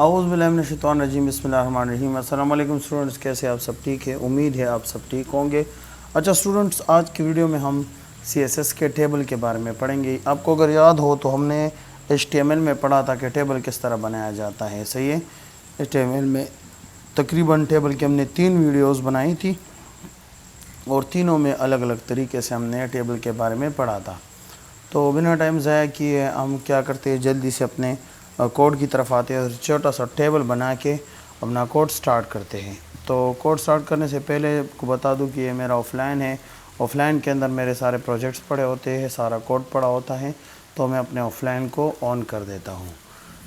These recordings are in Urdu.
اعوذ باللہ من الشیطان الرجیم، بسم اللہ الرحمن الرحیم۔ السلام علیکم اسٹوڈنٹس، کیسے آپ سب ٹھیک ہے؟ امید ہے آپ سب ٹھیک ہوں گے۔ اچھا اسٹوڈنٹس، آج کی ویڈیو میں ہم سی ایس ایس کے ٹیبل کے بارے میں پڑھیں گے۔ آپ کو اگر یاد ہو تو ہم نے ایچ ٹی ایم ایل میں پڑھا تھا کہ ٹیبل کس طرح بنایا جاتا ہے، صحیح ہے؟ ایچ ٹی ایم ایل میں تقریباً ٹیبل کی ہم نے 3 ویڈیوز بنائی تھی اور تینوں میں الگ الگ طریقے سے ہم نے ٹیبل کے بارے میں پڑھا تھا۔ تو بنا ٹائم ضائع کیے ہم کیا کرتے ہیں، جلدی سے اپنے کوڈ کی طرف آتے ہیں اور چھوٹا سا ٹیبل بنا کے اپنا کوڈ سٹارٹ کرتے ہیں۔ تو کوڈ سٹارٹ کرنے سے پہلے کو بتا دوں کہ یہ میرا آف لائن ہے۔ آف لائن کے اندر میرے سارے پروجیکٹس پڑے ہوتے ہیں، سارا کوڈ پڑا ہوتا ہے، تو میں اپنے آف لائن کو آن کر دیتا ہوں۔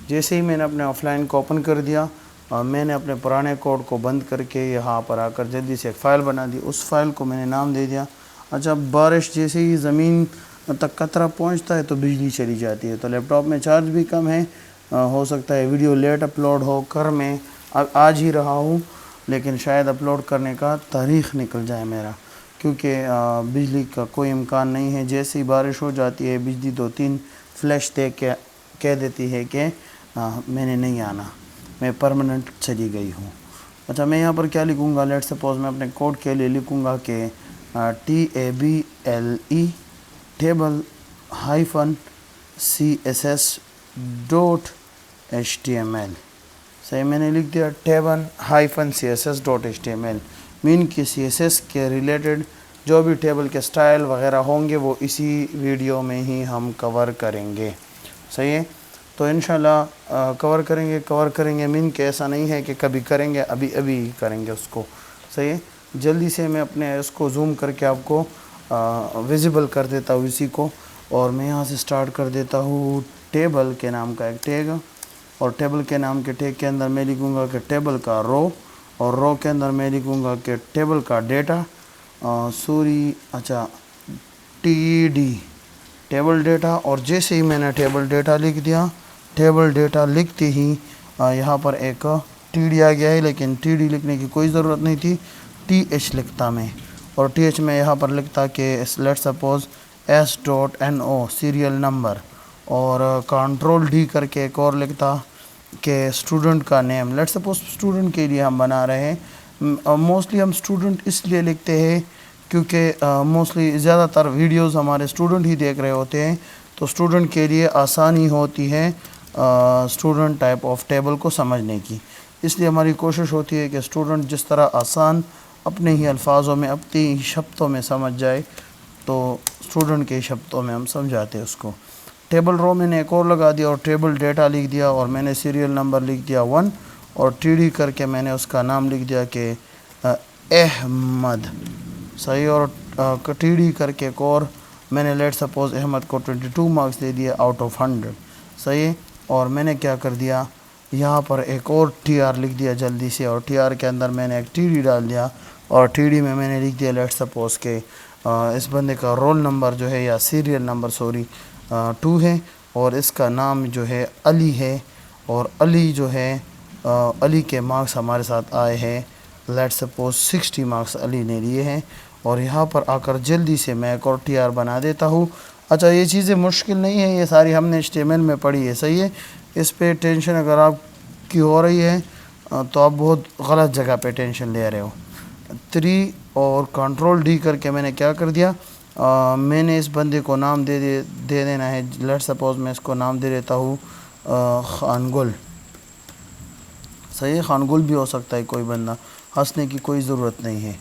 جیسے ہی میں نے اپنے آف لائن کو اوپن کر دیا، میں نے اپنے پرانے کوڈ کو بند کر کے یہاں پر آ کر جلدی سے ایک فائل بنا دی۔ اس فائل کو میں نے نام دے دیا۔ اچھا، بارش جیسے ہی زمین تک قطرہ پہنچتا ہے تو بجلی چلی جاتی ہے، تو لیپ ٹاپ میں چارج بھی کم ہے، ہو سکتا ہے ویڈیو لیٹ اپلوڈ ہو کر میں آج ہی رہا ہوں، لیکن شاید اپلوڈ کرنے کا تاریخ نکل جائے میرا، کیونکہ بجلی کا کوئی امکان نہیں ہے۔ جیسے ہی بارش ہو جاتی ہے بجلی 2-3 فلیش دے کے کہہ دیتی ہے کہ میں نے نہیں آنا، میں پرماننٹ چلی گئی ہوں۔ اچھا، میں یہاں پر کیا لکھوں گا، لیٹ سپوز میں اپنے کوڈ کے لیے لکھوں گا کہ TABLE table -CSS dot HTML۔ صحیح، میں نے لکھ دیا ٹیبل -CSS ڈاٹ HTML، مین کہ CSS کے ریلیٹڈ جو بھی ٹیبل کے سٹائل وغیرہ ہوں گے وہ اسی ویڈیو میں ہی ہم کور کریں گے، صحیح ہے؟ تو انشاءاللہ کور کریں گے مین کہ ایسا نہیں ہے کہ کبھی کریں گے، ابھی کریں گے اس کو، صحیح ہے؟ جلدی سے میں اپنے اس کو زوم کر کے آپ کو ویزیبل کر دیتا ہوں اسی کو، اور میں یہاں سے سٹارٹ کر دیتا ہوں ٹیبل کے نام کا ایک ٹیگ، اور ٹیبل کے نام کے ٹیگ کے اندر میں لکھوں گا کہ ٹیبل کا رو، اور رو کے اندر میں لکھوں گا کہ ٹیبل کا ڈیٹا، TD ٹیبل ڈیٹا۔ اور جیسے ہی میں نے ٹیبل ڈیٹا لکھ دیا، ٹیبل ڈیٹا لکھتے ہی یہاں پر ایک TD آ گیا ہے، لیکن TD لکھنے کی کوئی ضرورت نہیں تھی، TH لکھتا میں، اور TH میں یہاں پر لکھتا کہ let suppose S.NO serial number, اور کنٹرول D کر کے ایک اور لکھتا کہ اسٹوڈنٹ کا نیم، لیٹ سپوز اسٹوڈنٹ کے لیے ہم بنا رہے ہیں۔ موسٹلی ہم اسٹوڈنٹ اس لیے لکھتے ہیں کیونکہ موسٹلی زیادہ تر ویڈیوز ہمارے اسٹوڈنٹ ہی دیکھ رہے ہوتے ہیں، تو اسٹوڈنٹ کے لیے آسانی ہوتی ہے اسٹوڈنٹ ٹائپ آف ٹیبل کو سمجھنے کی، اس لیے ہماری کوشش ہوتی ہے کہ اسٹوڈنٹ جس طرح آسان اپنے ہی الفاظوں میں اپنے ہی شبدوں میں سمجھ جائے، تو اسٹوڈنٹ کے شبدوں میں ہم سمجھاتے ہیں اس کو۔ ٹیبل رو میں نے ایک اور لگا دیا اور ٹیبل ڈیٹا لکھ دیا، اور میں نے سیریل نمبر لکھ دیا 1، اور TD کر کے میں نے اس کا نام لکھ دیا کہ احمد، صحیح، اور TD کر کے ایک اور میں نے لیٹ سپوز احمد کو 22 مارکس دے دیا آؤٹ آف 100، صحیح، اور میں نے کیا کر دیا، یہاں پر ایک اور TR لکھ دیا جلدی سے، اور TR کے اندر میں نے ایک TD ڈال دیا، اور TD میں میں نے لکھ دیا لیٹ سپوز کہ اس بندے کا رول نمبر جو ہے یا سیریل نمبر 2 ہے، اور اس کا نام جو ہے علی ہے، اور علی جو ہے علی کے مارکس ہمارے ساتھ آئے ہیں، لیٹ سپوز 60 مارکس علی نے لیے ہیں، اور یہاں پر آ کر جلدی سے میں ایک اور TR بنا دیتا ہوں۔ اچھا، یہ چیزیں مشکل نہیں ہیں، یہ ساری ہم نے HTML میں پڑھی ہے، صحیح ہے؟ اس پہ ٹینشن اگر آپ کی ہو رہی ہے تو آپ بہت غلط جگہ پہ ٹینشن لے رہے ہو۔ 3 اور کنٹرول D کر کے میں نے کیا کر دیا، میں نے اس بندے کو نام دے دینا ہے، لیٹ سپوز میں اس کو نام دے دیتا ہوں خان گل، صحیح، خان گل بھی ہو سکتا ہے کوئی بندہ، ہنسنے کی کوئی ضرورت نہیں ہے،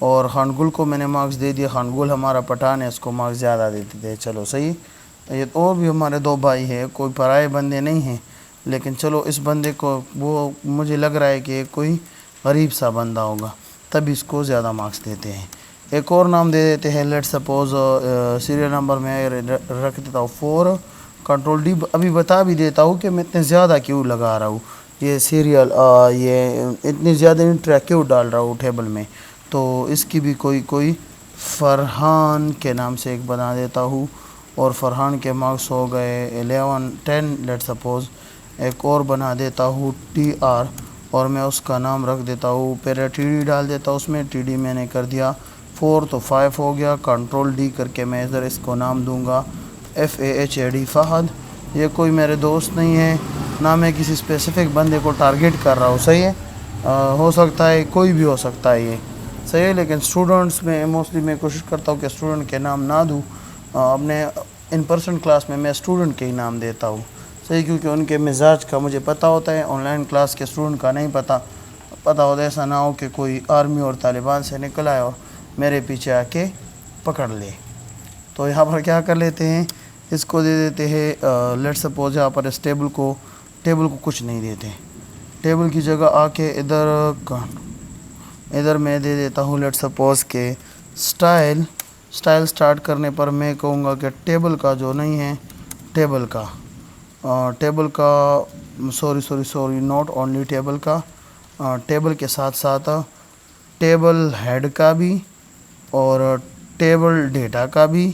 اور خان گل کو میں نے مارکس دے دیا، خان گل ہمارا پٹھان ہے، اس کو مارکس زیادہ دیتے تھے، چلو صحیح۔ یہ اور بھی ہمارے 2 بھائی ہیں، کوئی پرائے بندے نہیں ہیں، لیکن چلو اس بندے کو وہ مجھے لگ رہا ہے کہ کوئی غریب سا بندہ ہوگا، تب اس کو زیادہ مارکس دیتے ہیں۔ ایک اور نام دے دیتے ہیں، لیٹ سپوز سیریل نمبر میں رکھ دیتا ہوں 4، کنٹرول D ابھی بتا بھی دیتا ہوں کہ میں اتنے زیادہ کیوں لگا رہا ہوں، یہ سیریل یہ اتنی زیادہ انٹرا کیوں ڈال رہا ہوں ٹیبل میں، تو اس کی بھی کوئی فرحان کے نام سے ایک بنا دیتا ہوں، اور فرحان کے مارکس ہو گئے 11 10، لیٹ سپوز ایک اور بنا دیتا ہوں TR، اور میں اس کا نام رکھ دیتا ہوں، پہلے TD ڈال دیتا ہوں، اس میں TD میں نے کر دیا 4 تو 5 ہو گیا، کنٹرول D کر کے میں ادھر اس کو نام دوں گا FAHAD فہد۔ یہ کوئی میرے دوست نہیں ہے، نہ میں کسی اسپیسیفک بندے کو ٹارگیٹ کر رہا ہوں. صحیح ہے. ہو سکتا ہے کوئی بھی ہو سکتا ہے یہ. صحیح ہے. لیکن اسٹوڈنٹس میں موسٹلی میں کوشش کرتا ہوں کہ اسٹوڈنٹ کے نام نہ دوں. اپنے ان پرسن کلاس میں اسٹوڈنٹ کے ہی نام دیتا ہوں. صحیح, کیونکہ ان کے مزاج کا مجھے پتہ ہوتا ہے. آن لائن کلاس کے اسٹوڈنٹ کا نہیں پتہ ہوتا. ایسا نہ ہو کہ کوئی آرمی اور طالبان سے نکل آئے اور میرے پیچھے آ کے پکڑ لے. تو یہاں پر کیا کر لیتے ہیں, اس کو دے دیتے ہیں لیٹ سپوز یہاں پر اس ٹیبل کو کچھ نہیں دیتے. ٹیبل کی جگہ آ کے ادھر میں دے دیتا ہوں لیٹ سپوز کہ اسٹائل سٹارٹ کرنے پر میں کہوں گا کہ ٹیبل کا جو نہیں ہے, ٹیبل کا سوری ناٹ اونلی ٹیبل کا, ٹیبل کے ساتھ ساتھ ٹیبل ہیڈ کا بھی اور ٹیبل ڈیٹا کا بھی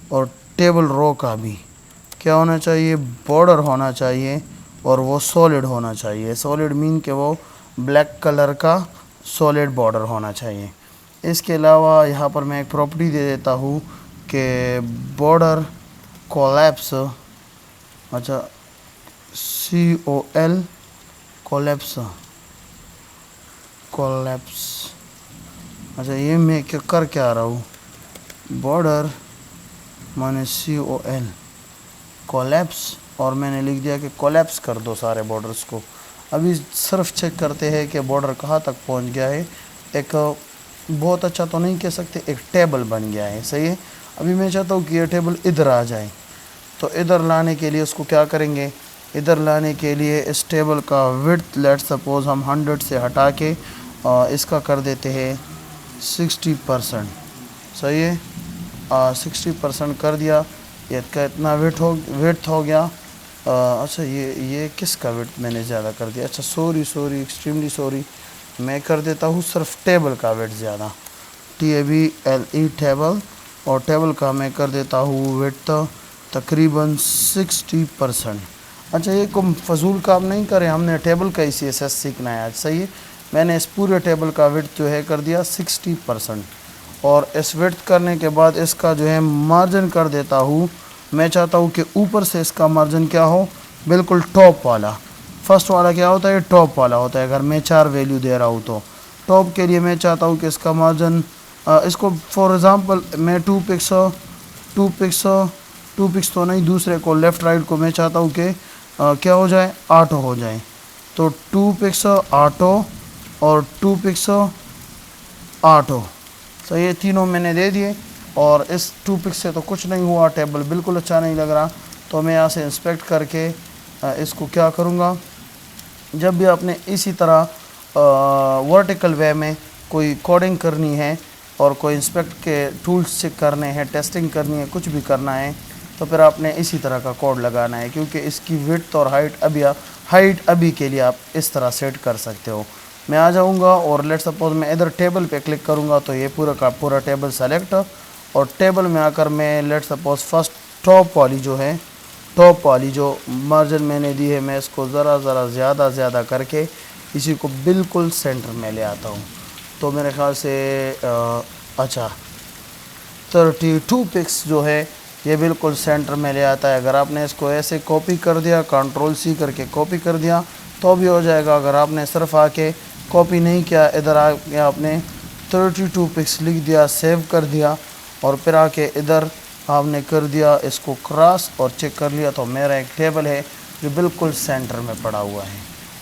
اور ٹیبل رو کا بھی کیا ہونا چاہیے, بارڈر ہونا چاہیے اور وہ سالڈ ہونا چاہیے. سالڈ مین کہ وہ بلیک کلر کا سالڈ بارڈر ہونا چاہیے. اس کے علاوہ یہاں پر میں ایک پراپرٹی دے دیتا ہوں کہ بارڈر کولیپس, اچھا COL کولیپس, اچھا یہ میں کر کے آ رہا ہوں, بارڈر مانے COL کولیپس, اور میں نے لکھ دیا کہ کولیپس کر دو سارے بارڈرز کو. ابھی صرف چیک کرتے ہیں کہ بارڈر کہاں تک پہنچ گیا ہے. ایک بہت اچھا تو نہیں کہہ سکتے, ایک ٹیبل بن گیا ہے. صحیح ہے. ابھی میں چاہتا ہوں کہ یہ ٹیبل ادھر آ جائے. تو ادھر لانے کے لیے اس کو کیا کریں گے, ادھر لانے کے لیے اس ٹیبل کا وڈتھ لیٹ سپوز ہم 100 سے ہٹا کے اس کا کر دیتے ہیں 60%. صحیح ہے. 60% کر دیا. یہ کا اتنا وڈتھ ہو گیا. اچھا یہ کس کا وڈتھ میں نے زیادہ کر دیا. اچھا سوری ایکسٹریملی سوری, میں کر دیتا ہوں صرف ٹیبل کا وڈتھ زیادہ, TABLE ٹیبل, اور ٹیبل کا میں کر دیتا ہوں وڈتھ تقریباً 60%. اچھا یہ کوئی فضول کام نہیں کرے, ہم نے ٹیبل کا CSS سیکھنا ہے آج. صحیح ہے. میں نے اس پورے ٹیبل کا وڈتھ جو ہے کر دیا 60%, اور اس وڈتھ کرنے کے بعد اس کا جو ہے مارجن کر دیتا ہوں. میں چاہتا ہوں کہ اوپر سے اس کا مارجن کیا ہو, بالکل ٹاپ والا. فرسٹ والا کیا ہوتا ہے, ٹاپ والا ہوتا ہے. اگر میں 4 ویلیو دے رہا ہوں تو ٹاپ کے لیے میں چاہتا ہوں کہ اس کا مارجن, اس کو فار ایگزامپل میں 2 پکس تو نہیں, دوسرے کو لیفٹ رائٹ کو میں چاہتا ہوں کہ کیا ہو جائے, آٹو ہو جائے. تو 2 پکس آٹو اور 2 پکس آٹو. صحیح ہے. تینوں میں نے دے دیے, اور اس 2 پکس سے تو کچھ نہیں ہوا, ٹیبل بالکل اچھا نہیں لگ رہا. تو میں یہاں سے انسپیکٹ کر کے اس کو کیا کروں گا, جب بھی آپ نے اسی طرح ورٹیکل وے میں کوئی کوڈنگ کرنی ہے اور کوئی انسپیکٹ کے ٹولز چیک کرنے ہیں, ٹیسٹنگ کرنی ہے, کچھ بھی کرنا ہے, تو پھر آپ نے اسی طرح کا کوڈ لگانا ہے. کیونکہ اس کی وڈتھ اور ہائٹ ابھی کے لیے آپ اس طرح سیٹ کر سکتے ہو. میں آ جاؤں گا اور لیٹ سپوز میں ادھر ٹیبل پہ کلک کروں گا تو یہ پورا کا پورا ٹیبل سلیکٹ, اور ٹیبل میں آ کر میں لیٹ سپوز فرسٹ ٹاپ والی جو مارجن میں نے دی ہے, میں اس کو ذرا زیادہ کر کے اسی کو بالکل سینٹر میں لے آتا ہوں. تو میرے خیال سے اچھا 32 پکس جو ہے یہ بالکل سینٹر میں لے آتا ہے. اگر آپ نے اس کو ایسے کاپی کر دیا, Ctrl+C کر کے کاپی کر دیا تو بھی ہو جائے گا. اگر آپ نے صرف آ کے کاپی نہیں کیا, ادھر آ کے آپ نے 32 پکس لکھ دیا, سیو کر دیا, اور پھر آ کے ادھر آپ نے کر دیا اس کو کراس اور چیک کر لیا, تو میرا ایک ٹیبل ہے جو بالکل سینٹر میں پڑا ہوا ہے.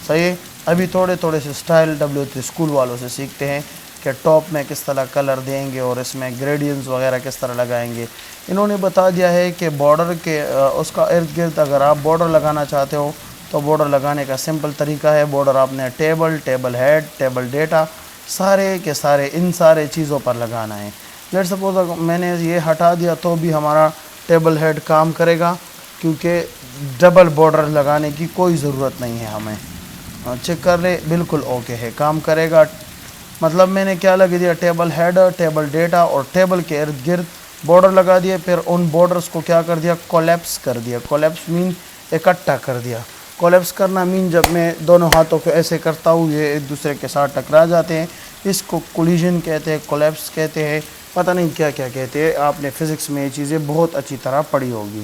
صحیح ہے. ابھی تھوڑے سے اسٹائل W3 اسکول والوں سے سیکھتے ہیں کہ ٹاپ میں کس طرح کلر دیں گے اور اس میں گریڈینز وغیرہ کس طرح لگائیں گے. انہوں نے بتا دیا ہے کہ بارڈر کے اس کا ارد گرد اگر آپ بارڈر لگانا چاہتے ہو تو بارڈر لگانے کا سمپل طریقہ ہے, بارڈر آپ نے ٹیبل ہیڈ, ٹیبل ڈیٹا, سارے کے سارے ان سارے چیزوں پر لگانا ہے. لیٹ سپوز میں نے یہ ہٹا دیا تو بھی ہمارا ٹیبل ہیڈ کام کرے گا, کیونکہ ڈبل بارڈر لگانے کی کوئی ضرورت نہیں ہے ہمیں. چیک کر لے, بالکل اوکے ہے, کام کرے گا. مطلب میں نے کیا لگا دیا, ٹیبل ہیڈ, ٹیبل ڈیٹا اور ٹیبل کے ارد گرد بارڈر لگا دیے. پھر ان بارڈرز کو کیا کر دیا, کولیپس کر دیا. کولیپس مین اکٹھا کر دیا. کولیپس کرنا مین جب میں دونوں ہاتھوں کو ایسے کرتا ہوں یہ ایک دوسرے کے ساتھ ٹکرا جاتے ہیں, اس کو کولیجن کہتے ہیں, کولیپس کہتے ہیں, پتہ نہیں کیا کہتے ہیں. آپ نے فزکس میں یہ چیزیں بہت اچھی طرح پڑھی ہوگی.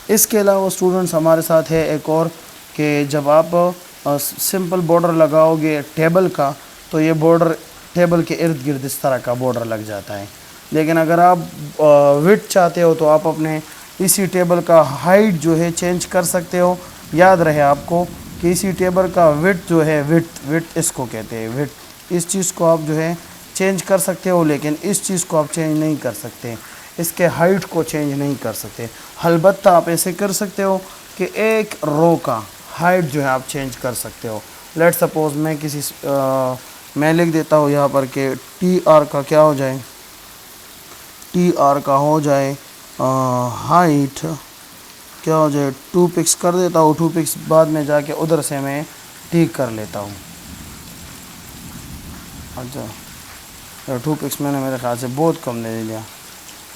اس کے علاوہ اسٹوڈنٹس ہمارے ساتھ ہے ایک اور کہ جب آپ سمپل بارڈر لگاؤ گے ٹیبل کا تو یہ بارڈر ٹیبل کے ارد گرد اس طرح کا بارڈر لگ جاتا ہے. لیکن اگر آپ وڈتھ چاہتے ہو تو آپ اپنے اسی ٹیبل کا ہائٹ جو ہے چینج کر سکتے ہو. یاد رہے آپ کو کہ اسی ٹیبل کا وڈتھ جو ہے وڈتھ اس کو کہتے ہیں وڈتھ. اس چیز کو آپ جو ہے چینج کر سکتے ہو لیکن اس چیز کو آپ چینج نہیں کر سکتے, اس کے ہائٹ کو چینج نہیں کر سکتے. البتہ آپ ایسے کر سکتے ہو کہ ایک رو کا ہائٹ جو ہے آپ چینج کر سکتے ہو. لیٹ سپوز میں لکھ دیتا ہوں یہاں پر کہ ٹی آر کا کیا ہو جائے, ٹی آر کا ہو جائے ہائٹ کیا ہو جائے 2 پکس کر دیتا ہوں. 2 پکس بعد میں جا کے ادھر سے میں ٹھیک کر لیتا ہوں. اچھا 2 پکس میں نے میرے خیال سے بہت کم دے دیا.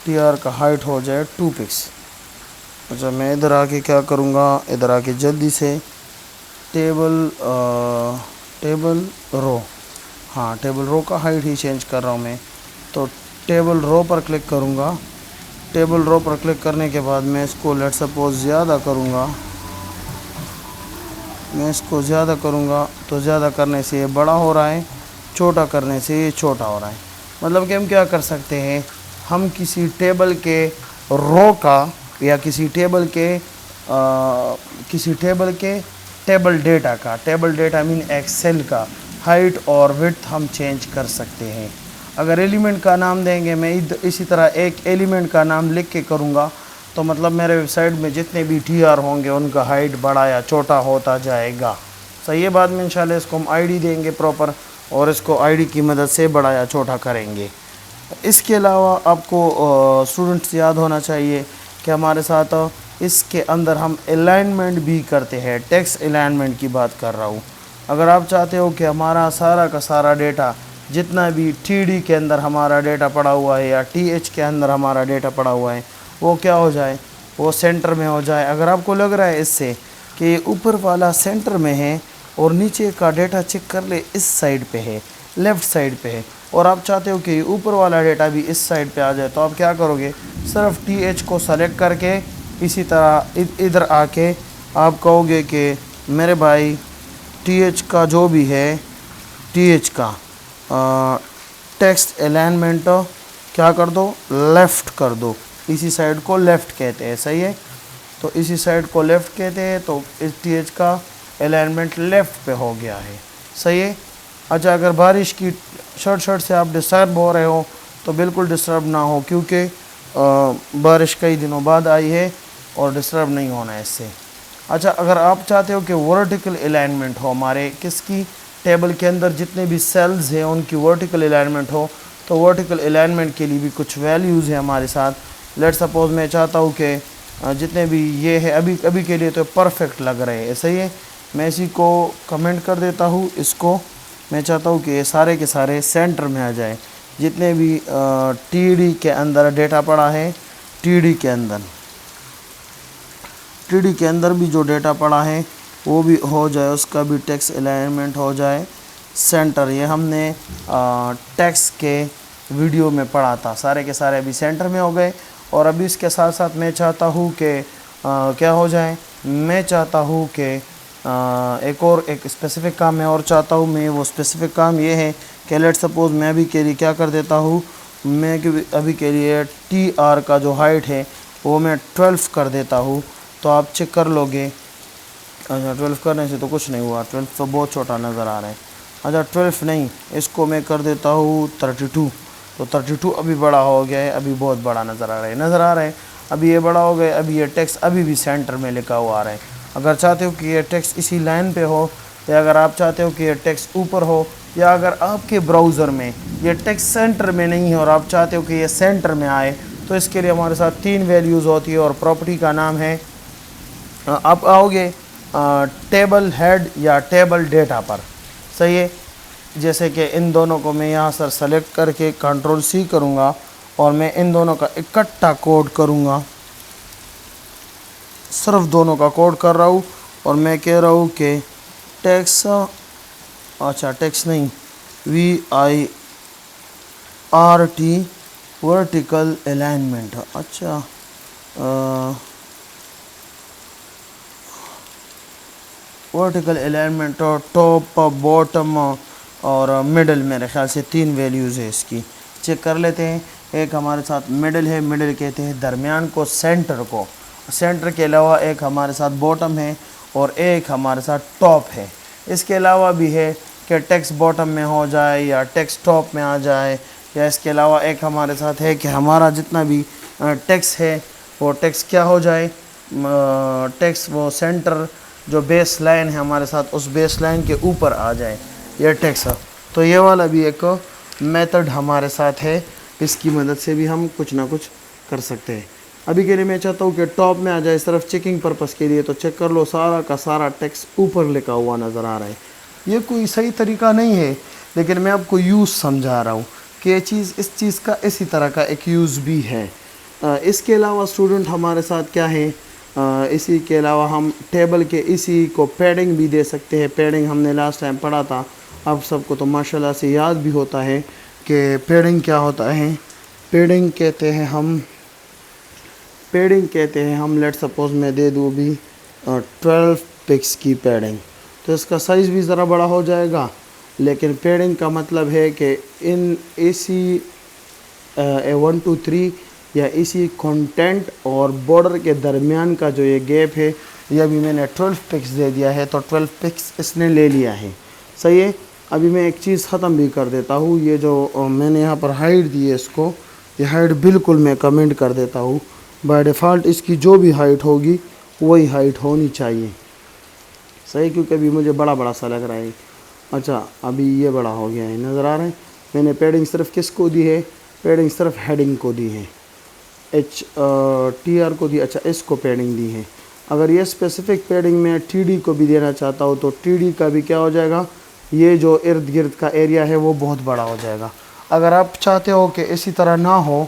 ٹی آر کا ہائٹ ہو جائے 2 پکس. اچھا میں ادھر آ کے کیا کروں گا, ادھر آ کے جلدی سے ٹیبل رو, ہاں ٹیبل رو کا ہائٹ ہی چینج کر رہا ہوں میں. تو ٹیبل رو پر کلک کروں گا. ٹیبل رو پر کلک کرنے کے بعد میں اس کو لیٹ سپوز زیادہ کروں گا. میں اس کو زیادہ کروں گا تو زیادہ کرنے سے یہ بڑا ہو رہا ہے, چھوٹا کرنے سے یہ چھوٹا ہو رہا ہے. مطلب کہ ہم کیا کر سکتے ہیں, ہم کسی ٹیبل کے رو کا یا کسی ٹیبل کے ٹیبل ڈیٹا کا, ٹیبل ڈیٹا مین ایکسل کا ہائٹ اور وڈتھ ہم چینج کر سکتے ہیں. اگر ایلیمنٹ کا نام دیں گے, میں اسی طرح ایک ایلیمنٹ کا نام لکھ کے کروں گا تو مطلب میرے ویب سائٹ میں جتنے بھی ٹی آر ہوں گے ان کا ہائٹ بڑا یا چھوٹا ہوتا جائے گا. صحیح ہے. بعد میں انشاءاللہ اس کو ہم آئی ڈی دیں گے پراپر اور اس کو آئی ڈی کی مدد سے بڑا یا چھوٹا کریں گے. اس کے علاوہ آپ کو اسٹوڈنٹس یاد ہونا چاہیے کہ ہمارے ساتھ اس کے اندر ہم الائنمنٹ بھی کرتے ہیں. ٹیکسٹ الائنمنٹ کی بات کر رہا ہوں. اگر آپ چاہتے ہو کہ ہمارا سارا کا سارا ڈیٹا جتنا بھی ٹی ڈی کے اندر ہمارا ڈیٹا پڑا ہوا ہے یا ٹی ایچ کے اندر ہمارا ڈیٹا پڑا ہوا ہے وہ کیا ہو جائے, وہ سینٹر میں ہو جائے. اگر آپ کو لگ رہا ہے اس سے کہ اوپر والا سینٹر میں ہے اور نیچے کا ڈیٹا چیک کر لے اس سائڈ پہ ہے, لیفٹ سائڈ پہ ہے, اور آپ چاہتے ہو کہ اوپر والا ڈیٹا بھی اس سائڈ پہ آ جائے تو آپ کیا کرو گے, صرف ٹی ایچ کو سلیکٹ کر کے اسی طرح ادھر آ کے آپ کہو گے کہ میرے بھائی ٹی ایچ کا جو بھی ہے ٹی ایچ کا ٹیکسٹ الائنمنٹ کیا کر دو, لیفٹ کر دو. اسی سائڈ کو لیفٹ کہتے ہیں. صحیح ہے. تو اسی سائڈ کو لیفٹ کہتے ہیں تو اس ٹی ایچ کا الائنمنٹ لیفٹ پہ ہو گیا ہے. صحیح ہے. اچھا اگر بارش کی شرٹ سے آپ ڈسٹرب ہو رہے ہو تو بالکل ڈسٹرب نہ ہو کیونکہ بارش کئی دنوں بعد آئی ہے اور ڈسٹرب نہیں ہونا ہے اس سے. اچھا اگر آپ چاہتے ہو کہ ورٹیکل الائنمنٹ ہو ہمارے کس کی ٹیبل کے اندر جتنے بھی سیلز ہیں ان کی ورٹیکل الائنمنٹ ہو تو ورٹیکل الائنمنٹ کے لیے بھی کچھ ویلیوز ہیں ہمارے ساتھ. لیٹ سپوز میں چاہتا ہوں کہ جتنے بھی یہ ہے ابھی کے لیے تو پرفیکٹ لگ رہے ہیں. صحیح ہے. میں اسی کو کمنٹ کر دیتا ہوں. اس کو میں چاہتا ہوں کہ یہ سارے کے سارے سینٹر میں آ جائے. جتنے بھی ٹی ڈی کے اندر ڈیٹا پڑا ہے ٹی ڈی کے اندر بھی جو ڈیٹا پڑا ہے وہ بھی ہو جائے, اس کا بھی ٹیکسٹ الائنمنٹ ہو جائے سینٹر. یہ ہم نے ٹیکسٹ کے ویڈیو میں پڑھا تھا. سارے کے سارے ابھی سینٹر میں ہو گئے. اور ابھی اس کے ساتھ ساتھ میں چاہتا ہوں کہ کیا ہو جائے, میں چاہتا ہوں کہ ایک اسپیسیفک کام میں اور چاہتا ہوں. میں وہ اسپیسیفک کام یہ ہے کہ لیٹ سپوز میں ابھی کے لیے کیا کر دیتا ہوں, میں ابھی کے لیے ٹی آر کا جو ہائٹ ہے وہ میں 12 کر دیتا ہوں. تو آپ چیک کر لو گے. اچھا 12 کرنے سے تو کچھ نہیں ہوا, 12 تو بہت چھوٹا نظر آ رہا ہے. اچھا 12 نہیں, اس کو میں کر دیتا ہوں 32. تو 32 ابھی بڑا ہو گیا ہے, ابھی بہت بڑا نظر آ رہا ہے. ابھی یہ بڑا ہو گیا. ابھی یہ ٹیکسٹ ابھی بھی سینٹر میں لکھا ہوا آ رہا ہے. اگر چاہتے ہو کہ یہ ٹیکسٹ اسی لائن پہ ہو یا اگر آپ چاہتے ہو کہ یہ ٹیکسٹ اوپر ہو یا اگر آپ کے براؤزر میں یہ ٹیکسٹ سینٹر میں نہیں ہے اور آپ چاہتے ہو کہ یہ سینٹر میں آئے تو اس کے لیے ہمارے ساتھ 3 ویلیوز ہوتی ہے اور پراپرٹی کا نام ہے, آپ آؤ گے ٹیبل ہیڈ یا ٹیبل ڈیٹا پر. صحیح ہے. جیسے کہ ان دونوں کو میں یہاں سے سلیکٹ کر کے کنٹرول سی کروں گا اور میں ان دونوں کا اکٹھا کوڈ کروں گا. صرف دونوں کا کوڈ کر رہا ہوں اور میں کہہ رہا ہوں کہ ٹیکسٹ, اچھا ٹیکسٹ نہیں, VIRT ورٹیکل الائنمنٹ. اچھا ورٹیکل الائنمنٹ اور ٹاپ باٹم اور مڈل، میرے خیال سے 3 ویلیوز ہے اس کی، چیک کر لیتے ہیں۔ ایک ہمارے ساتھ مڈل ہے، مڈل کہتے ہیں درمیان کو، سینٹر کو، سینٹر کے علاوہ ایک ہمارے ساتھ باٹم ہے اور ایک ہمارے ساتھ ٹاپ ہے۔ اس کے علاوہ بھی ہے کہ ٹیکسٹ باٹم میں ہو جائے یا ٹیکسٹ ٹاپ میں آ جائے، یا اس کے علاوہ ایک ہمارے ساتھ ہے کہ ہمارا جتنا بھی ٹیکسٹ ہے وہ ٹیکسٹ کیا ہو جائے، ٹیکسٹ وہ سینٹر جو بیس لائن ہے ہمارے ساتھ اس بیس لائن کے اوپر آ جائے یہ ٹیکسٹ۔ تو یہ والا بھی ایک میتھڈ ہمارے ساتھ ہے، اس کی مدد سے بھی ہم کچھ نہ کچھ کر سکتے ہیں۔ ابھی کے لیے میں چاہتا ہوں کہ ٹاپ میں آ جائے صرف چیکنگ پرپس کے لیے، تو چیک کر لو سارا کا سارا ٹیکسٹ اوپر لکھا ہوا نظر آ رہا ہے۔ یہ کوئی صحیح طریقہ نہیں ہے، لیکن میں آپ کو یوز سمجھا رہا ہوں کہ یہ چیز، اس چیز کا اسی طرح کا ایک یوز بھی ہے۔ اس کے علاوہ اسٹوڈنٹ ہمارے ساتھ کیا ہے، اسی کے علاوہ ہم ٹیبل کے اسی کو پیڈنگ بھی دے سکتے ہیں۔ پیڈنگ ہم نے لاسٹ ٹائم پڑھا تھا، آپ سب کو تو ماشاءاللہ سے یاد بھی ہوتا ہے کہ پیڈنگ کیا ہوتا ہے۔ پیڈنگ کہتے ہیں ہم لیٹ سپوز میں دے دوں بھی 12 پکس کی پیڈنگ، تو اس کا سائز بھی ذرا بڑا ہو جائے گا، لیکن پیڈنگ کا مطلب ہے کہ ان اسی 1 2 3 یا اسی کنٹینٹ اور بارڈر کے درمیان کا جو یہ گیپ ہے، یہ ابھی میں نے 12 پکس دے دیا ہے، تو 12 پکس اس نے لے لیا ہے، صحیح ہے۔ ابھی میں ایک چیز ختم بھی کر دیتا ہوں، یہ جو میں نے یہاں پر ہائٹ دی ہے اس کو، یہ ہائٹ بالکل میں کمنٹ کر دیتا ہوں، بائی ڈیفالٹ اس کی جو بھی ہائٹ ہوگی وہی ہائٹ ہونی چاہیے، صحیح، کیونکہ ابھی مجھے بڑا سا لگ رہا ہے۔ اچھا ابھی یہ بڑا ہو گیا ہے، نظر آ رہا ہے۔ میں نے پیڈنگ صرف کس کو دی ہے، پیڈنگ صرف ہیڈنگ کو دی ہے، TR کو دی، اچھا اس کو پیڈنگ دی ہے۔ اگر یہ اسپیسیفک پیڈنگ میں TD کو بھی دینا چاہتا ہوں تو TD کا بھی کیا ہو جائے گا، یہ جو ارد گرد کا ایریا ہے وہ بہت بڑا ہو جائے گا۔ اگر آپ چاہتے ہو کہ اسی طرح نہ ہو،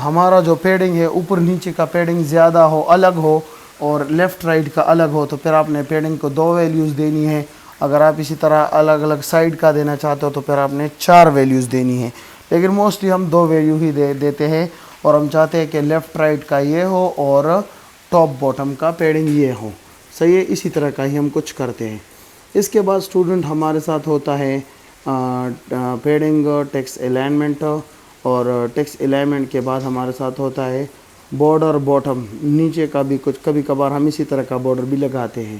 ہمارا جو پیڈنگ ہے اوپر نیچے کا پیڈنگ زیادہ ہو، الگ ہو، اور لیفٹ رائٹ کا الگ ہو، تو پھر آپ نے پیڈنگ کو 2 ویلیوز دینی ہے۔ اگر آپ اسی طرح الگ الگ سائڈ کا دینا چاہتے ہو تو پھر آپ نے 4 ویلیوز دینی ہے، لیکن موسٹلی ہم 2 ویلیو ہی دیتے ہیں، اور ہم چاہتے ہیں کہ لیفٹ رائٹ کا یہ ہو اور ٹاپ باٹم کا پیڈنگ یہ ہو، صحیح ہے، اسی طرح کا ہی ہم کچھ کرتے ہیں۔ اس کے بعد اسٹوڈنٹ ہمارے ساتھ ہوتا ہے پیڈنگ، ٹیکسٹ الائنمنٹ، اور ٹیکسٹ الائنمنٹ کے بعد ہمارے ساتھ ہوتا ہے بارڈر باٹم، نیچے کا بھی کچھ کبھی کبھار ہم اسی طرح کا بارڈر بھی لگاتے ہیں۔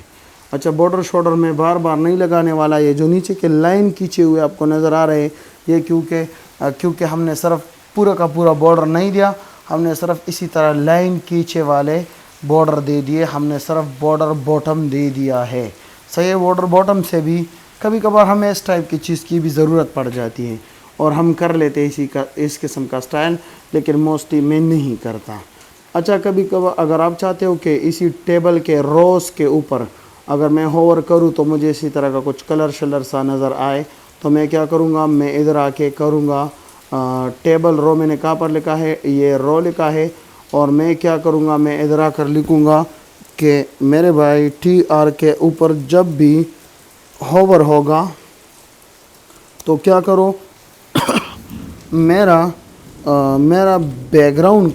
اچھا بارڈر شارڈر میں بار بار نہیں لگانے والا، یہ جو نیچے کے لائن کھینچے ہوئے آپ کو نظر آ رہے ہیں، یہ کیونکہ ہم نے صرف پورا کا پورا بارڈر نہیں دیا، ہم نے صرف اسی طرح لائن کھینچے والے بارڈر دے دیے، ہم نے صرف بارڈر باٹم دے دیا ہے، صحیح ہے۔ بارڈر باٹم سے بھی کبھی کبھار ہمیں اس ٹائپ کی چیز کی بھی ضرورت پڑ جاتی ہے، اور ہم کر لیتے اس قسم کا سٹائل، لیکن موسٹلی میں نہیں کرتا۔ اچھا کبھی کبھار اگر آپ چاہتے ہو کہ اسی ٹیبل کے روز کے اوپر اگر میں ہوور کروں تو مجھے اسی طرح کا کچھ کلر شلر سا نظر آئے، تو میں کیا کروں گا، میں ادھر آ کے کروں گا ٹیبل رو، میں نے کہاں پر لکھا ہے، یہ رو لکھا ہے، اور میں کیا کروں گا، میں ادھر آ کر لکھوں گا کہ میرے بھائی TR کے اوپر جب بھی ہوور ہوگا تو کیا کرو، میرا بیک گراؤنڈ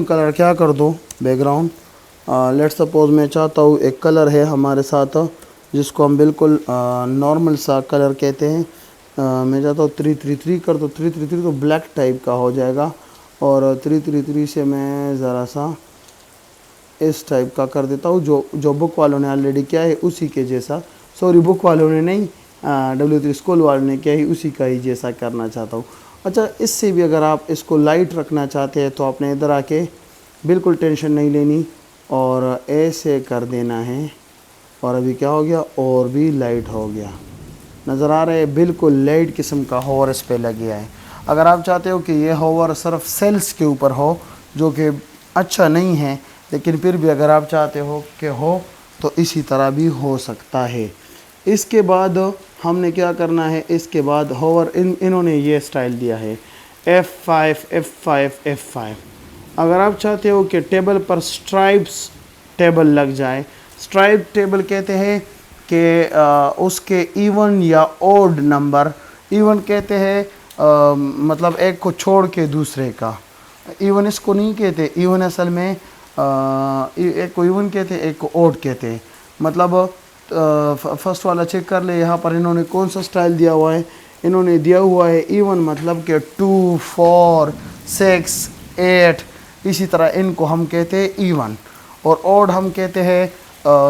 کلر کیا کر دو، بیک گراؤنڈ لیٹ سپوز میں چاہتا ہوں ایک کلر ہے ہمارے ساتھ جس کو ہم بالکل نارمل سا کلر کہتے ہیں، میں چاہتا ہوں 333 کر دو، 333 تو بلیک ٹائپ کا ہو جائے گا، اور 333 سے میں ذرا سا اس ٹائپ کا کر دیتا ہوں، جو بک والوں نے آلریڈی کیا ہے اسی کے جیسا، سوری بک والوں نے نہیں، W3 اسکول والوں نے کیا ہی اسی کا ہی جیسا کرنا چاہتا ہوں۔ اچھا اس سے بھی اگر آپ اس کو لائٹ رکھنا چاہتے ہیں تو آپ نے ادھر آ کے بالکل ٹینشن نہیں لینی اور ایسے کر دینا ہے، اور ابھی کیا ہو گیا، اور بھی لائٹ ہو گیا، نظر آ رہا ہے، بالکل لائٹ قسم کا ہوور اس پہ لگ گیا ہے۔ اگر آپ چاہتے ہو کہ یہ ہوور صرف سیلز کے اوپر ہو جو کہ اچھا نہیں ہے، لیکن پھر بھی اگر آپ چاہتے ہو کہ ہو تو اسی طرح بھی ہو سکتا ہے۔ اس کے بعد ہم نے کیا کرنا ہے، اس کے بعد ہوور انہوں نے یہ سٹائل دیا ہے F5 F5 F5۔ اگر آپ چاہتے ہو کہ ٹیبل پر سٹرائپس ٹیبل لگ جائے، سٹرائپ ٹیبل کہتے ہیں کہ اس کے ایون یا اوڈ نمبر، ایون کہتے ہیں مطلب ایک کو چھوڑ کے دوسرے کا، ایون اس کو نہیں کہتے، ایون اصل میں ایک کو ایون کہتے ہیں، ایک کو اوڈ کہتے ہیں۔ مطلب فرسٹ والا چیک کر لے. یہاں پر انہوں نے کون سا سٹائل دیا ہوا ہے؟ انہوں نے دیا ہوا ہے ایون، مطلب کہ 2 4 6 8، اسی طرح ان کو ہم کہتے ہیں ایون. اور اوڈ ہم کہتے ہیں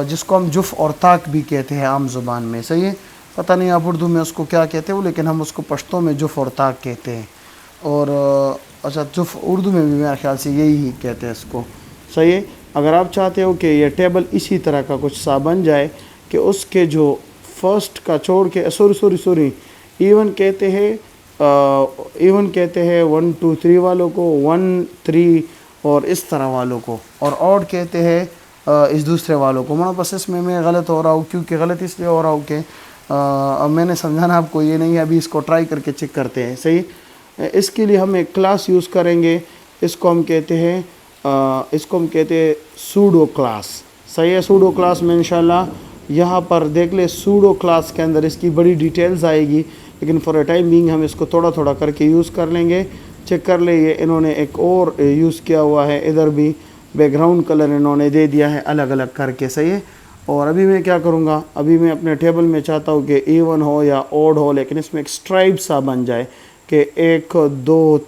جس کو ہم جف اور طاق بھی کہتے ہیں عام زبان میں. صحیح ہے، پتہ نہیں آپ اردو میں اس کو کیا کہتے ہیں، لیکن ہم اس کو پشتو میں جف اور طاق کہتے ہیں. اور اچھا جف اردو میں بھی میرے خیال سے یہی کہتے ہیں اس کو. صحیح ہے. اگر آپ چاہتے ہو کہ یہ ٹیبل اسی طرح کا کچھ سا بن جائے کہ اس کے جو فرسٹ کا چھوڑ کے سوری ایون کہتے ہیں، ایون کہتے ہیں 1 2 3 والوں کو، 1 3 اور اس طرح والوں کو، اور اوڈ کہتے ہیں اس دوسرے والوں کو. بس اس میں غلط ہو رہا ہوں، کیونکہ غلط اس لیے ہو رہا ہوں کہ اب میں نے سمجھانا آپ کو یہ نہیں ہے، ابھی اس کو ٹرائی کر کے چیک کرتے ہیں. صحیح. اس کے لیے ہم ایک کلاس یوز کریں گے، اس کو ہم کہتے ہیں سوڈو کلاس. صحیح ہے. سوڈو کلاس میں انشاءاللہ یہاں پر دیکھ لے، سوڈو کلاس کے اندر اس کی بڑی ڈیٹیلز آئے گی، لیکن فور اے ٹائم بینگ ہم اس کو تھوڑا تھوڑا کر کے یوز کر لیں گے. چیک کر لیں، یہ انہوں نے ایک اور یوز کیا ہوا ہے، ادھر بھی بیک گراؤنڈ کلر انہوں نے دے دیا ہے الگ الگ کر کے. صحیح ہے. اور ابھی میں کیا کروں گا، ابھی میں اپنے ٹیبل میں چاہتا ہوں کہ ایون ہو یا اوڈ ہو، لیکن اس میں ایک سٹرائپ سا بن جائے کہ 1 2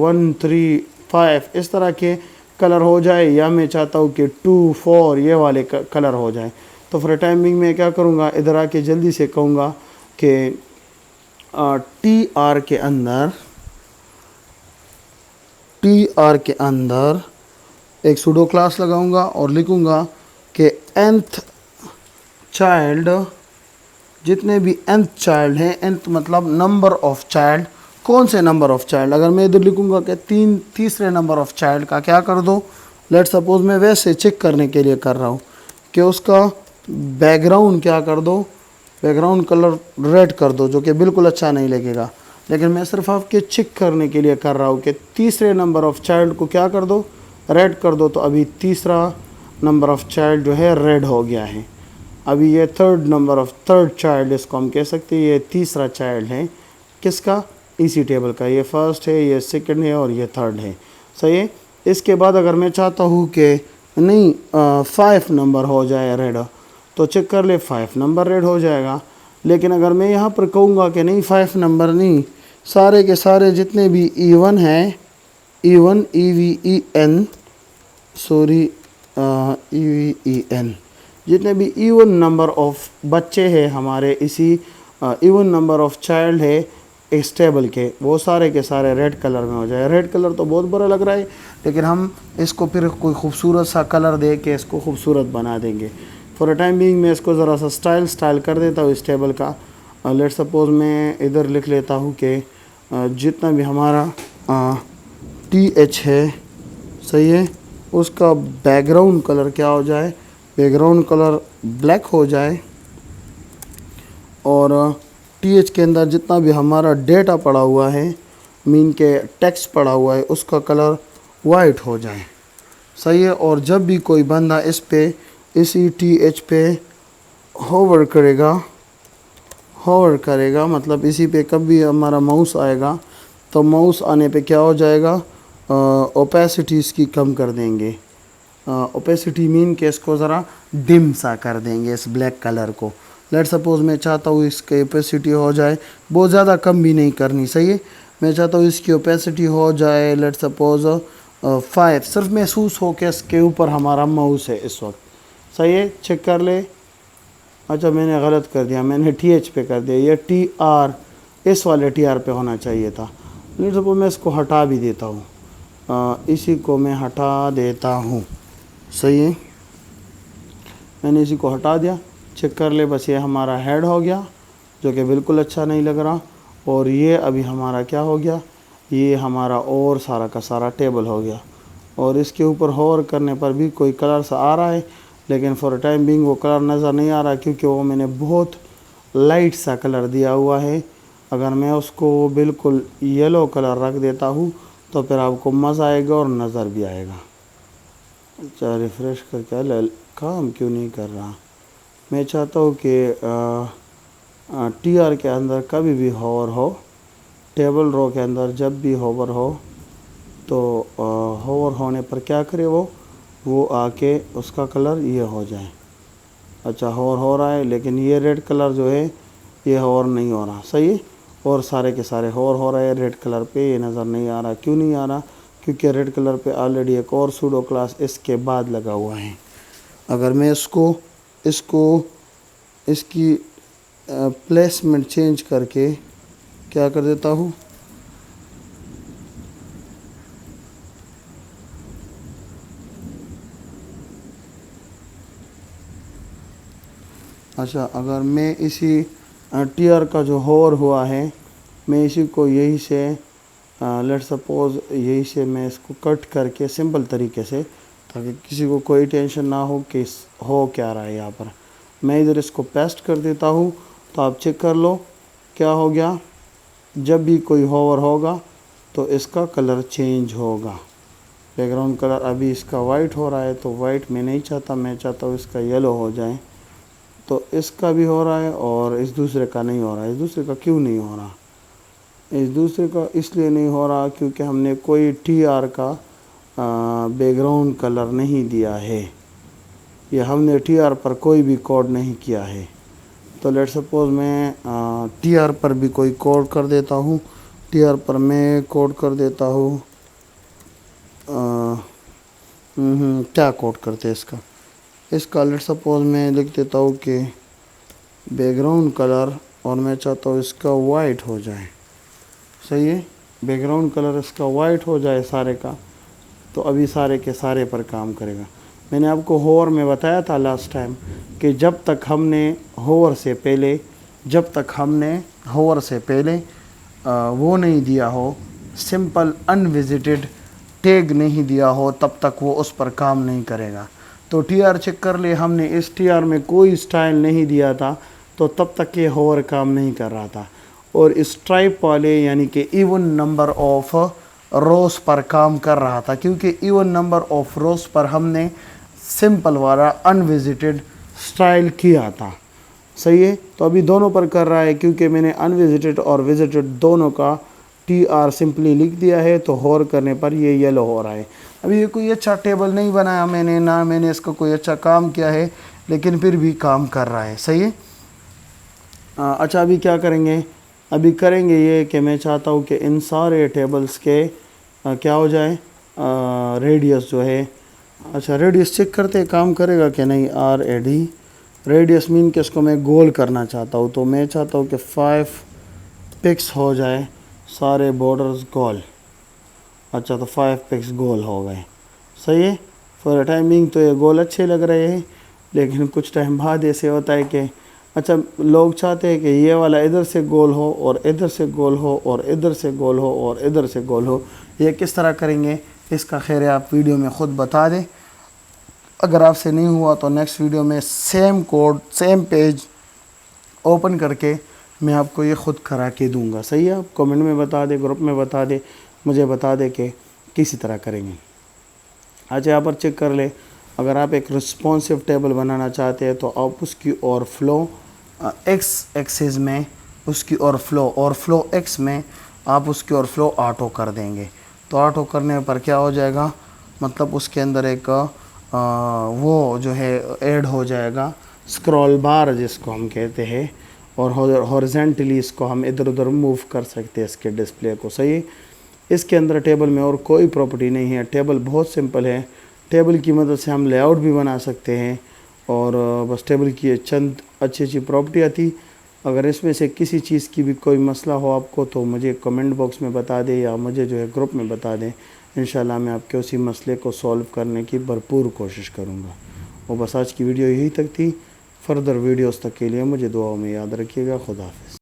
1 3 5 اس طرح کے کلر ہو جائے، یا میں چاہتا ہوں کہ 2 4 یہ والے کلر ہو جائیں. تو فور ٹائمنگ میں کیا کروں گا، ادھر آ کے جلدی سے کہوں گا کہ ٹی آر کے اندر ایک سوڈو کلاس لگاؤں گا اور لکھوں گا کہ nth چائلڈ، جتنے بھی nth چائلڈ ہیں، nth مطلب نمبر آف چائلڈ، کون سے نمبر آف چائلڈ. اگر میں ادھر لکھوں گا کہ تیسرے نمبر آف چائلڈ کا کیا کر دو، لیٹ سپوز میں ویسے چیک کرنے کے لیے کر رہا ہوں کہ اس کا بیک گراؤنڈ کیا کر دو، بیک گراؤنڈ کلر ریڈ کر دو، جو کہ بالکل اچھا نہیں لگے گا. لیکن میں صرف آپ کے چیک کرنے کے لیے کر رہا ہوں کہ تیسرے نمبر آف چائلڈ کو کیا کر دو، ریڈ کر دو. تو ابھی تیسرا نمبر آف چائلڈ جو ہے ریڈ ہو گیا ہے. ابھی یہ تھرڈ چائلڈ اس کو ہم کہہ سکتے ہیں، یہ تیسرا چائلڈ ہے کس کا، اسی ٹیبل کا. یہ فرسٹ ہے، یہ سیکنڈ ہے، اور یہ تھرڈ ہے. صحیح ہے. اس کے بعد اگر میں چاہتا ہوں کہ نہیں 5 نمبر ہو جائے ریڈ، تو چیک کر لے 5 نمبر ریڈ ہو جائے گا. لیکن اگر میں یہاں پر کہوں گا کہ نہیں 5 نمبر نہیں، سارے کے سارے جتنے بھی ایون ہیں، ایون EVEN سوری EVEN، جتنے بھی ایون نمبر آف بچے ہیں ہمارے، اسی ایون نمبر آف چائلڈ ہے اس ٹیبل کے، وہ سارے کے سارے ریڈ کلر میں ہو جائے. ریڈ کلر تو بہت برا لگ رہا ہے، لیکن ہم اس کو پھر کوئی خوبصورت سا کلر دے کے اس کو خوبصورت بنا دیں گے. فور اے ٹائم بینگ میں اس کو ذرا سا سٹائل کر دیتا ہوں اس ٹیبل کا. لیٹ سپوز میں ادھر لکھ لیتا ہوں کہ جتنا بھی ہمارا TH ہے، صحیح ہے، اس کا بیک گراؤنڈ کلر کیا ہو جائے، بیک گراؤنڈ کلر بلیک ہو جائے. اور TH کے اندر جتنا بھی ہمارا ڈیٹا پڑا ہوا ہے، مین کے ٹیکسٹ پڑا ہوا ہے، اس کا کلر وائٹ ہو جائے. صحیح ہے. اور جب بھی کوئی بندہ اس پہ اسی TH پہ ہوور کرے گا، مطلب اسی پہ کبھی ہمارا ماؤس آئے گا، تو ماؤس آنے پہ کیا ہو جائے گا، اوپیسٹی اس کی کم کر دیں گے. اوپیسٹی مین کہ اس کو ذرا ڈم سا کر دیں گے اس بلیک کلر کو. لیٹ سپوز میں چاہتا ہوں اس کی اوپیسٹی ہو جائے، بہت زیادہ کم بھی نہیں کرنی. صحیح ہے. میں چاہتا ہوں اس کی اوپیسٹی ہو جائے لیٹ سپوز 5، صرف محسوس ہو کہ اس کے اوپر ہمارا ماؤس ہے اس وقت. صحیح ہے. چیک کر لے. اچھا میں نے غلط کر دیا، میں نے TH پہ کر دیا، یہ TR اس والے TR پہ ہونا چاہیے تھا. لیٹ سپوز میں اس کو ہٹا بھی دیتا ہوں، اسی کو میں ہٹا دیتا ہوں. صحیح ہے. میں نے اسی کو ہٹا دیا. چیک کر لے، بس یہ ہمارا ہیڈ ہو گیا، جو کہ بالکل اچھا نہیں لگ رہا. اور یہ ابھی ہمارا کیا ہو گیا، یہ ہمارا اور سارا کا سارا ٹیبل ہو گیا. اور اس کے اوپر ہوور کرنے پر بھی کوئی کلر سا آ رہا ہے، لیکن فور ٹائم بینگ وہ کلر نظر نہیں آ رہا، کیونکہ وہ میں نے بہت لائٹ سا کلر دیا ہوا ہے. اگر میں اس کو بالکل یلو کلر رکھ دیتا ہوں تو پھر آپ کو مزہ آئے گا اور نظر بھی آئے گا. اچھا ریفریش کر کے کام کیوں نہیں کر رہا. میں چاہتا ہوں کہ TR کے اندر کبھی بھی ہوور ہو، ٹیبل رو کے اندر جب بھی ہوور ہو تو ہوور ہونے پر کیا کرے، وہ آ کے اس کا کلر یہ ہو جائے. اچھا ہو رہا ہے، لیکن یہ ریڈ کلر جو ہے یہ ہور نہیں ہو رہا، صحیح ہے، اور سارے کے سارے ہو رہا ہے ریڈ کلر پہ، یہ نظر نہیں آ رہا. کیوں نہیں آ رہا؟ کیونکہ ریڈ کلر پہ آلریڈی ایک اور سوڈو کلاس اس کے بعد لگا ہوا ہے. اگر میں اس کی پلیسمنٹ چینج کر کے کیا کر دیتا ہوں، اچھا اگر میں اسی ٹی آر کا جو ہور ہوا ہے، میں اسی کو یہی سے لیٹ سپوز یہی سے میں اس کو کٹ کر کے سمپل طریقے سے، تاکہ کسی کو کوئی ٹینشن نہ ہو کہ ہو کیا رہا ہے یہاں پر، میں ادھر اس کو پیسٹ کر دیتا ہوں. تو آپ چیک کر لو کیا ہو گیا. جب بھی کوئی ہوور ہوگا تو اس کا کلر چینج ہوگا. بیک گراؤنڈ کلر ابھی اس کا وائٹ ہو رہا ہے، تو وائٹ میں نہیں چاہتا، میں چاہتا ہوں اس کا یلو ہو جائے. تو اس کا بھی ہو رہا ہے اور اس دوسرے کا نہیں ہو رہا. اس دوسرے کا کیوں نہیں ہو رہا؟ اس دوسرے کا اس لیے نہیں ہو رہا کیونکہ ہم نے کوئی ٹی آر کا بیک گراؤنڈ کلر نہیں دیا ہے، یہ ہم نے ٹی آر پر کوئی بھی کوڈ نہیں کیا ہے. تو لیٹ سپوز میں ٹی آر پر بھی کوئی کوڈ کر دیتا ہوں. ٹی آر پر میں کوڈ کر دیتا ہوں، کیا کوڈ کرتے اس کا لیٹ سپوز میں لکھ دیتا ہوں کہ بیک گراؤنڈ کلر، اور میں چاہتا ہوں اس کا وائٹ ہو جائے، صحیح ہے، بیک گراؤنڈ کلر اس کا وائٹ ہو جائے سارے کا. تو ابھی سارے کے سارے پر کام کرے گا. میں نے آپ کو ہوور میں بتایا تھا لاسٹ ٹائم کہ جب تک ہم نے ہوور سے پہلے وہ نہیں دیا ہو، سمپل ان وزٹڈ ٹیگ نہیں دیا ہو، تب تک وہ اس پر کام نہیں کرے گا. تو ٹی آر چیک کر لے، ہم نے اس ٹی آر میں کوئی سٹائل نہیں دیا تھا، تو تب تک یہ ہوور کام نہیں کر رہا تھا. اور اسٹرائپ والے یعنی کہ ایون نمبر آف روز پر کام کر رہا تھا، کیونکہ ایون نمبر آف روز پر ہم نے سمپل والا ان وزٹڈ سٹائل کیا تھا، صحیح ہے. تو ابھی دونوں پر کر رہا ہے، کیونکہ میں نے ان وزٹڈ اور وزٹڈ دونوں کا ٹی آر سمپلی لکھ دیا ہے، تو ہور کرنے پر یہ یلو ہو رہا ہے. ابھی یہ کوئی اچھا ٹیبل نہیں بنایا میں نے، نہ میں نے اس کا کوئی اچھا کام کیا ہے، لیکن پھر بھی کام کر رہا ہے، صحیح ہے. اچھا ابھی کیا کریں گے؟ ابھی کریں گے یہ کہ میں چاہتا ہوں کہ ان سارے ٹیبلز کے کیا ہو جائے، ریڈیس جو ہے، اچھا ریڈیس چیک کرتے کام کرے گا کہ نہیں. RAD ریڈیس مین کہ اس کو میں گول کرنا چاہتا ہوں، تو میں چاہتا ہوں کہ 5 پکس ہو جائے سارے بارڈرز گول. اچھا تو 5 پکس گول ہو گئے، صحیح ہے. فور ٹائمنگ تو یہ گول اچھے لگ رہے ہیں، لیکن کچھ ٹائم بعد ایسے ہوتا ہے کہ اچھا لوگ چاہتے ہیں کہ یہ والا ادھر سے گول ہو اور ادھر سے گول ہو اور ادھر سے گول ہو اور ادھر سے گول ہو. یہ کس طرح کریں گے اس کا خیر ہے آپ ویڈیو میں خود بتا دیں. اگر آپ سے نہیں ہوا تو نیکسٹ ویڈیو میں same code same page open کر کے میں آپ کو یہ خود کرا کے دوں گا، صحیح ہے. آپ کمنٹ میں بتا دیں، گروپ میں بتا دیں، مجھے بتا دیں کہ کسی طرح کریں گے. اچھا یہاں پر چیک کر لیں، اگر آپ ایک رسپانسو ٹیبل بنانا چاہتے ہیں تو آپ اس کی اور فلو ایکس ایکسس میں اس کی اور فلو ایکس میں آپ اس کی اور فلو آٹو کر دیں گے. تو آٹو کرنے پر کیا ہو جائے گا، مطلب اس کے اندر ایک وہ جو ہے ایڈ ہو جائے گا اسکرول بار جس کو ہم کہتے ہیں، اور ہورزنٹلی اس کو ہم ادھر ادھر موو کر سکتے ہیں اس کے ڈسپلے کو، صحیح. اس کے اندر ٹیبل میں اور کوئی پراپرٹی نہیں ہے، ٹیبل بہت سمپل ہے. ٹیبل کی مدد سے ہم لے آؤٹ بھی بنا سکتے ہیں، اور بس ٹیبل کی چند اچھی پراپرٹیاں تھی. اگر اس میں سے کسی چیز کی بھی کوئی مسئلہ ہو آپ کو تو مجھے کمنٹ باکس میں بتا دیں، یا مجھے جو ہے گروپ میں بتا دیں. انشاءاللہ میں آپ کے اسی مسئلے کو سولو کرنے کی بھرپور کوشش کروں گا. اور بس آج کی ویڈیو یہی تک تھی. فردر ویڈیوز تک کے لیے مجھے دعاؤں میں یاد رکھیے گا. خدا حافظ.